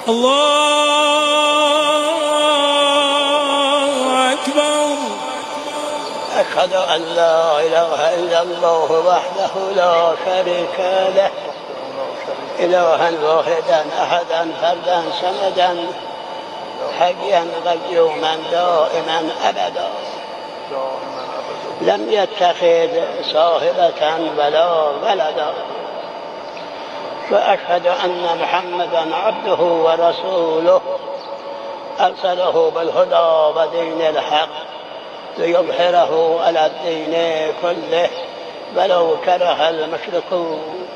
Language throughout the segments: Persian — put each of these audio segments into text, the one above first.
الله أكبر. أشهد أن لا إله إلا الله وحده لا شريك له، إلها واحدا أحدا فردا صمدا حيا قيوما دائما أبدا، لم يتخذ صاحبة ولا ولدا، وأشهد أن محمدا عبده ورسوله أرسله بالهدى ودين الحق ليظهره على الدين كله ولو كره المشركون.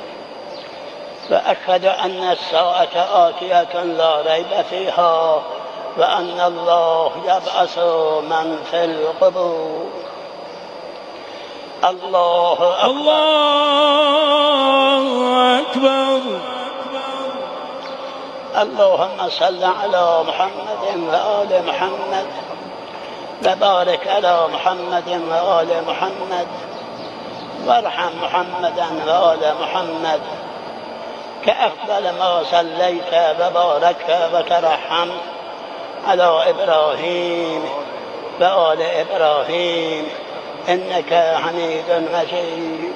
وأشهد أن الساعة آتية لا ريب فيها، وأن الله يبعث من في القبور. الله أكبر. الله أكبر. اللهم صل على محمد وآل محمد، وبارك على محمد وآل محمد، وارحم محمدا وآل محمد كأفضل ما صليت وباركت وترحمت على إبراهيم وآل إبراهيم إنك حميد مجيد.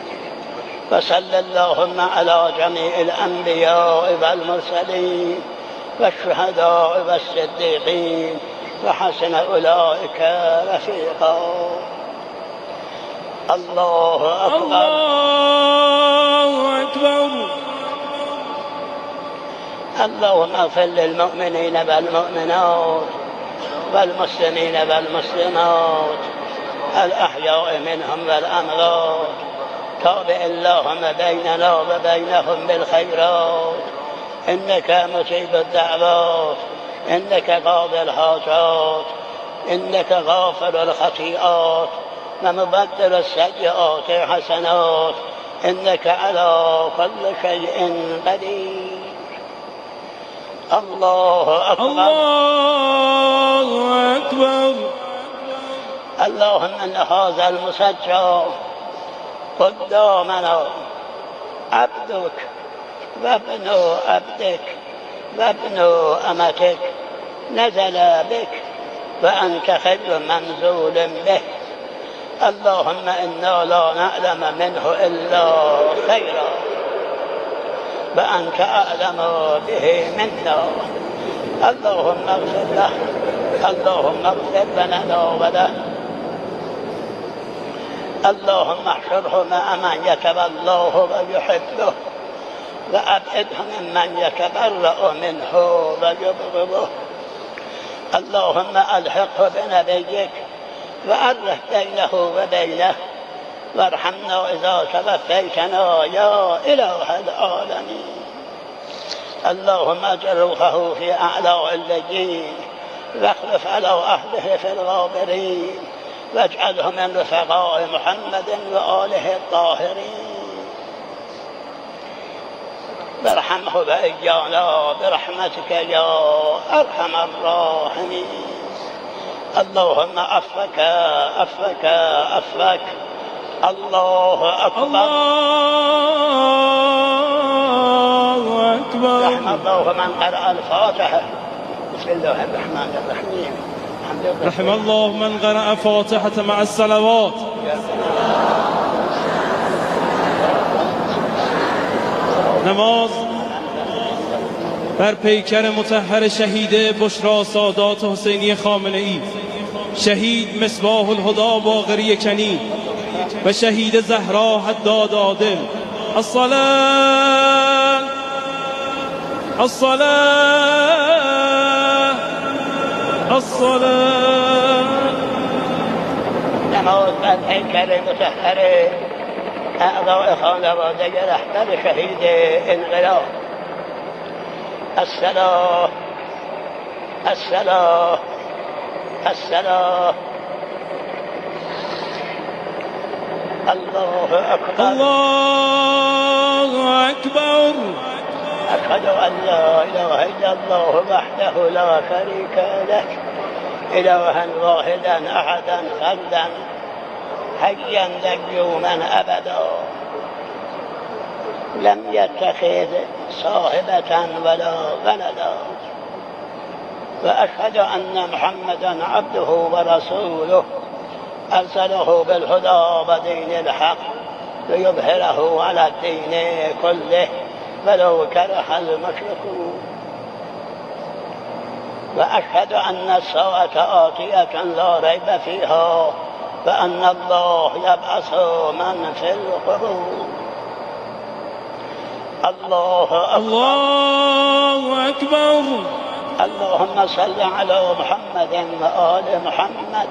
وصل اللهم على جميع الأنبياء والمرسلين والشهداء والصديقين وحسن أولئك رفيقا. الله أكبر. الله أكبر. اللهم اغفر للمؤمنين والمؤمنات والمسلمين والمسلمات الأحياء منهم والأموات، تابع اللهم بيننا وبينهم بالخيرات، إنك مجيب الدعوات، إنك قاضي الحاجات، إنك غافر الخطيئات ومبدل السيئات حسنات، إنك على كل شيء قدير. الله أكبر. الله أكبر. اللهم إن هذا المسجى قدامنا عبدك وابن عبدك وابن أمتك نزل بك وأنت خير منزول به، اللهم إنا لا نعلم منه إلا خيرا وأنت أعلم به منا. اللهم اغفر له، اللهم اغفر لنا وله، اللهم احشره مع من يتولاه ويحبه، وأبعده ممن يتبرأ منه ويبغضه. اللهم ألحقه بنبيك وأره بينه وبينه، وارحمنا إذا توفيتنا يا إله العالمين. اللهم اجعل روحه في أعلى عليين، واخلف على أهله في الغابرين، واجعله من رفقاء محمد وآله الطاهرين. وارحمه وإيانا برحمتك يا أرحم الراحمين. اللهم عفوك عفوك عفوك. الله أكبر. الله أكبر. رحم الله من قرأ الفاتحة. بسم الله الرحمن الرحيم. رحم الله من قرأ فاتحة مع الصلوات. نماز بر پیکر مطهر شهید بشرا سادات حسینی خامنه‌ای، شهید مصباح الهدی باقری کنی و شهید زهرا حداد عادل. الصلاة الصلاة الصلاة. نماز بر پیکر مطهر اعضاء خانواده رهبر شهید انقلاب. الصلاة الصلاة الصلاة. الله أكبر. الله أكبر. أشهد أن لا إله إلا الله وحده لا شريك له، إلها واحدا أحدا فردا حيا قيوما أبدا، لم يتخذ صاحبة ولا ولدا، وأشهد أن محمدا عبده ورسوله أرسله بالهدى ودين الحق ليظهره على الدين كله ولو كره المشركون. وأشهد أن الساعة آتية لا ريب فيها وأن الله يبعث من في القبور. الله أكبر. اللهم صل على محمد وآل محمد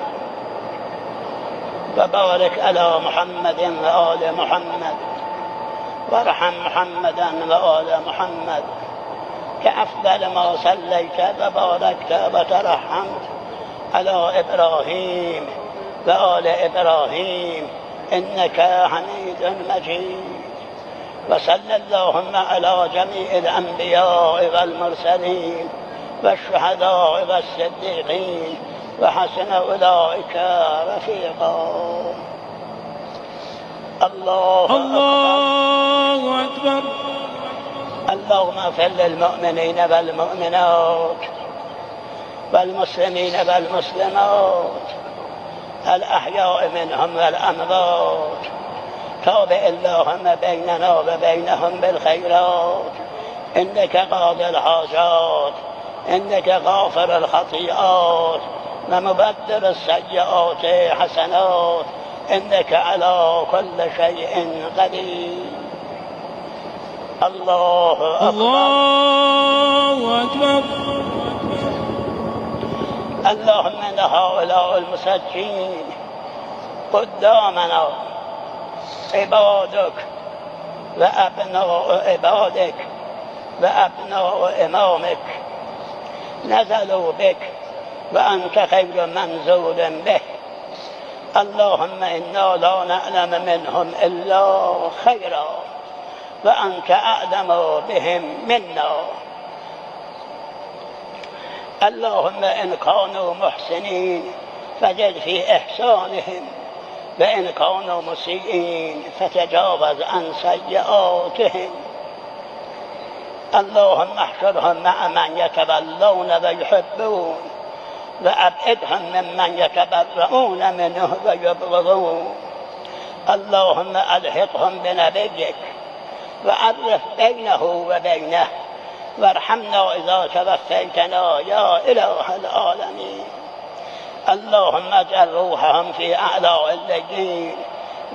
وبارك على محمد وآل محمد وارحم محمدا وآل محمد كأفضل ما صليت وباركت وترحمت على إبراهيم وآل إبراهيم إنك حميد مجيد. وصلى اللهم على جميع الأنبياء والمرسلين والشهداء والصديقين وحسن أولئك رفيقا. الله أكبر. اللهم اغفر للمؤمنين والمؤمنات والمسلمين والمسلمات الأحياء منهم والأموات. تابع اللهم بيننا وبينهم بالخيرات إنك قاضي الحاجات إنك غافر الخطيئات ومبدل السيئات حسنات إنك على كل شيء قدير. الله أكبر. اللهم إن هؤلاء المسجين قدامنا عبادك وأبناء عبادك وأبناء إمامك نزلوا بك وأنت خير منزول به. اللهم إنا لا نعلم منهم إلا خيرا وأنت أعلم بهم منا. اللهم إن كانوا محسنين فزد في إحسانهم وإن كانوا مسيئين فتجاوز عن سيئاتهم. اللهم احشرهم مع من يتولون ويحبون وأبعدهم ممن يتبرؤون منه ويبغضون. اللهم ألحقهم بنبيك وعرف بينه وبينه وارحمنا إذا توفيتنا يا إله العالمين. اللهم اجعل روحهم في أعلى الليين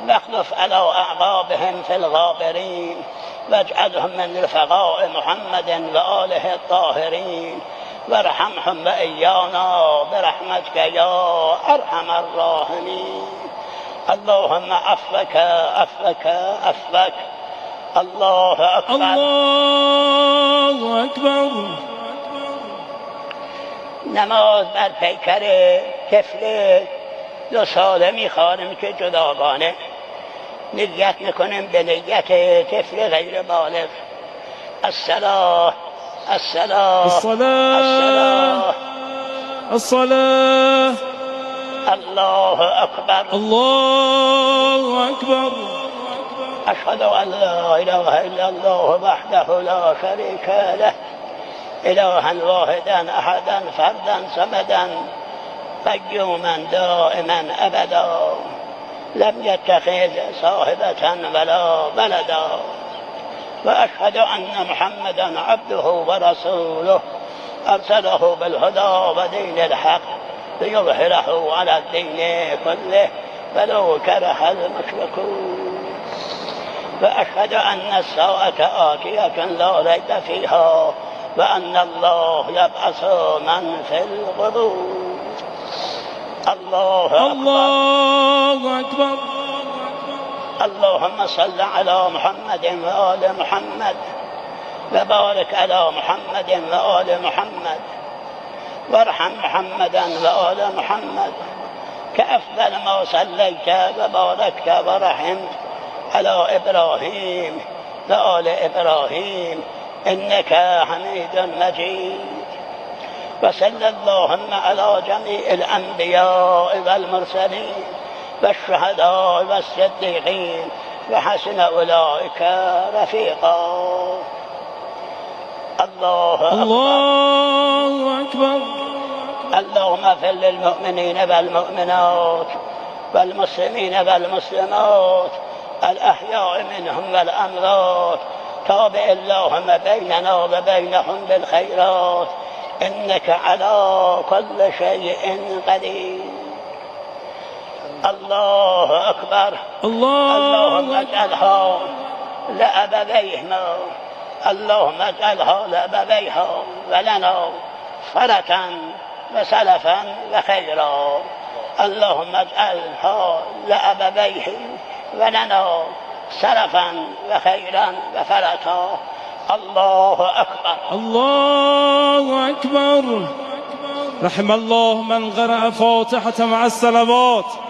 واخلف على أعقابهم في الغابرين واجعلهم من رفقاء محمد وآله الطاهرين وارحمهم وإيانا برحمتك يا أرحم الراحمين. اللهم عفوك عفوك عفوك. الله أكبر. الله أكبر. نماز بر پیکر طفل 2 ساله می‌خوانیم که جداگانه نیت میکنیم به نیت طفل غیر بالغ. الصلاة الصلاة الصلاة الصلاة. الله أكبر. الله أكبر. أشهد أن لا إله إلا الله وحده لا شريك له إلها واحدا أحدا فردا صمدا قيوما دائما أبدا لم يتخذ صاحبة ولا ولدا. وأشهد أن محمدا عبده ورسوله أرسله بالهدى ودين الحق ليظهره على الدين كله ولو كره المشركون. وأشهد أن الساعة آتية لا ريب فيها وأن الله يبعث من في القبور. الله أكبر. اللهم صل على محمد وآل محمد وبارك على محمد وآل محمد وارحم محمدا وآل محمد كأفضل ما صليت وباركت ورحمت على إبراهيم وآل إبراهيم إنك حميد مجيد. وصلى اللهم على جميع الأنبياء والمرسلين والشهداء والصديقين وحسن أولئك رفيقا. الله أكبر. اللهم اغفر للمؤمنين والمؤمنات والمسلمين والمسلمات الأحياء منهم والأموات. تابع اللهم بيننا وبينهم بالخيرات إنك على كل شيء قدير. الله أكبر. اللهم اجعلها لأبويهما، اللهم اجعلها لأبويها ولنا فرة وسلفا وخيرا. اللهم اجعلها لأبويه ولنا سلفا وخيرا وفرة. الله أكبر. الله أكبر. رحم الله من قرأ فاتحة مع الصلوات.